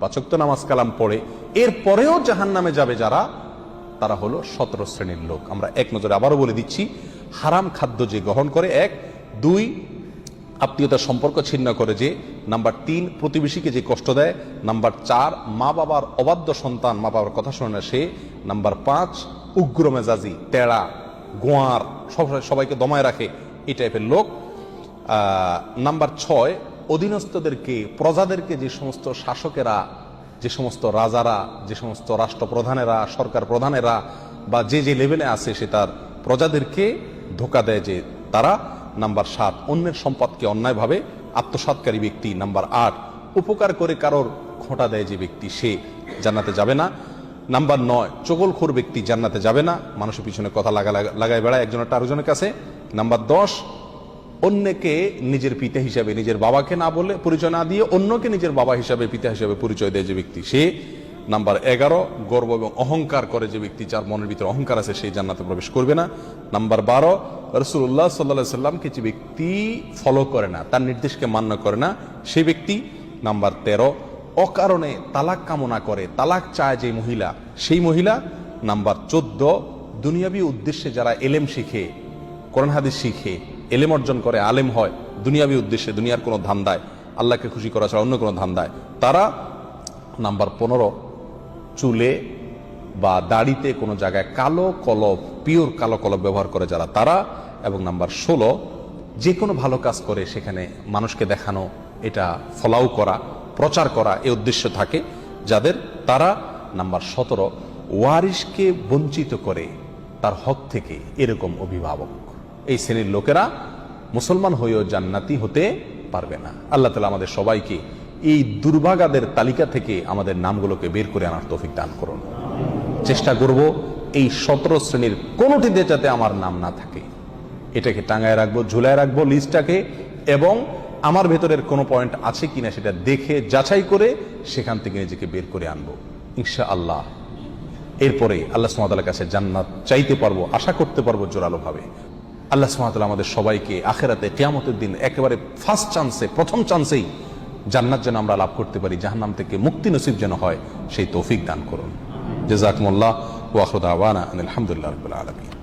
5 ওয়াক্ত নামাজ কালাম পড়ে এরপরেও জাহান্নামে যাবে যারা, তারা হলো 17 শ্রেণীর লোক। আমরা এক নজরে আবারও বলে দিচ্ছি, হারাম খাদ্য যে গ্রহণ করে, 1, 2 আত্মীয়তার সম্পর্ক ছিন্ন করে যে, নাম্বার 3 প্রতিবেশীকে যে কষ্ট দেয়, নাম্বার 4 মা বাবার অবাধ্য সন্তান, মা বাবার কথা শোনে না সে, নাম্বার 5 উগ্র মেজাজি, তেড়া, গোয়ার, সবাইকে দমায় রাখে, এই টাইপের লোক। নাম্বার 6 অধীনস্থদেরকে, প্রজাদেরকে, যে সমস্ত শাসকেরা, যে সমস্ত রাজারা, যে সমস্ত রাষ্ট্রপ্রধানেরা, সরকার প্রধানেরা বা যে যে লেভেলে আছে সে তার প্রজাদেরকে ধোঁকা দেয় যে তারা। নাম্বার 7 অন্যের সম্পদকে অন্যায়ভাবে আত্মসাৎকারী ব্যক্তি। নাম্বার 8 উপকার করে কারোর খোঁটা দেয় যে ব্যক্তি, সে জান্নাতে যাবে না। নাম্বার 9 চগলখোর ব্যক্তি জান্নাতে যাবে না, মানুষের পিছনে কথা লাগায় বেড়ায় একজনের আরেকজনের কাছে। নাম্বার 10 অন্যকে নিজের পিতা হিসাবে, নিজের বাবাকে না বলে, পরিচয় না দিয়ে অন্যকে নিজের বাবা হিসাবে, পিতা হিসাবে পরিচয় দেয় যে ব্যক্তি, সে। নাম্বার 11 গর্ব এবং অহংকার করে যে ব্যক্তি, যার মনের ভিতরে অহংকার আছে, সেই জান্নাতে প্রবেশ করবে না। নাম্বার 12 রাসূলুল্লাহ সাল্লাল্লাহু আলাইহি সাল্লামকে যে ব্যক্তি ফলো করে না, তার নির্দেশকে মান্য করে না, সেই ব্যক্তি। নাম্বার 13 অকারণে তালাক কামনা করে, তালাক চায় যে মহিলা, সেই মহিলা। নাম্বার 14 দুনিয়াবী উদ্দেশ্যে যারা এলেম শিখে, কোরআন হাদিস শিখে, এলেম অর্জন করে, আলেম হয় দুনিয়াবী উদ্দেশ্যে, দুনিয়ার কোনো ধান্দায়, আল্লাহকে খুশি করা ছাড়া অন্য কোনো ধান্দায়, তারা। নাম্বার 15 চুলে বা দাড়িতে কোনো জায়গায় কালো কলব, পিওর কালো কলব ব্যবহার করে যারা, তারা। এবং নাম্বার 16 যে কোনো ভালো কাজ করে সেখানে মানুষকে দেখানো, এটা ফলাও করা, প্রচার করা, এই উদ্দেশ্য থাকে যাদের, তারা। নাম্বার 17 ওয়ারিশকে বঞ্চিত করে তার হক থেকে, এরকম অভিভাবক। এই শ্রেণীর লোকেরা মুসলমান হয়েও জান্নাতি হতে পারবে না। আল্লাহ তাআলা আমাদের সবাইকে এই দুর্ভাগাদের তালিকা থেকে আমাদের নামগুলোকে বের করে আনার তৌফিক দান করুন। চেষ্টা করব এই 17 শ্রেণীর কোনোটিতে যাতে আমার নাম না থাকে, এটাকে টাঙায় রাখবো, ঝুলায় রাখবো লিস্টটাকে, এবং আমার ভেতরের কোনো পয়েন্ট আছে কিনা সেটা দেখে যাচাই করে সেখান থেকে নিজেকে বের করে আনবো ইনশাআল্লাহ। এরপরে আল্লাহ সুবহানাহু ওয়া তাআলার কাছে জান্নাত চাইতে পারবো, আশা করতে পারবো জোরালো ভাবে। আল্লাহ সুবহানাহু ওয়া তাআলা আমাদের সবাইকে আখিরাতে কিয়ামতের দিন একেবারে ফার্স্ট চান্সে, প্রথম চান্সেই জান্নাত যেন আমরা লাভ করতে পারি, জাহান্নাম থেকে মুক্তি নসিব যেন হয়, সেই তৌফিক দান করুন। জাযাকুমুল্লাহ ওয়া আখিরু দাওয়ানা আলহামদুলিল্লাহি রাব্বিল আলামিন।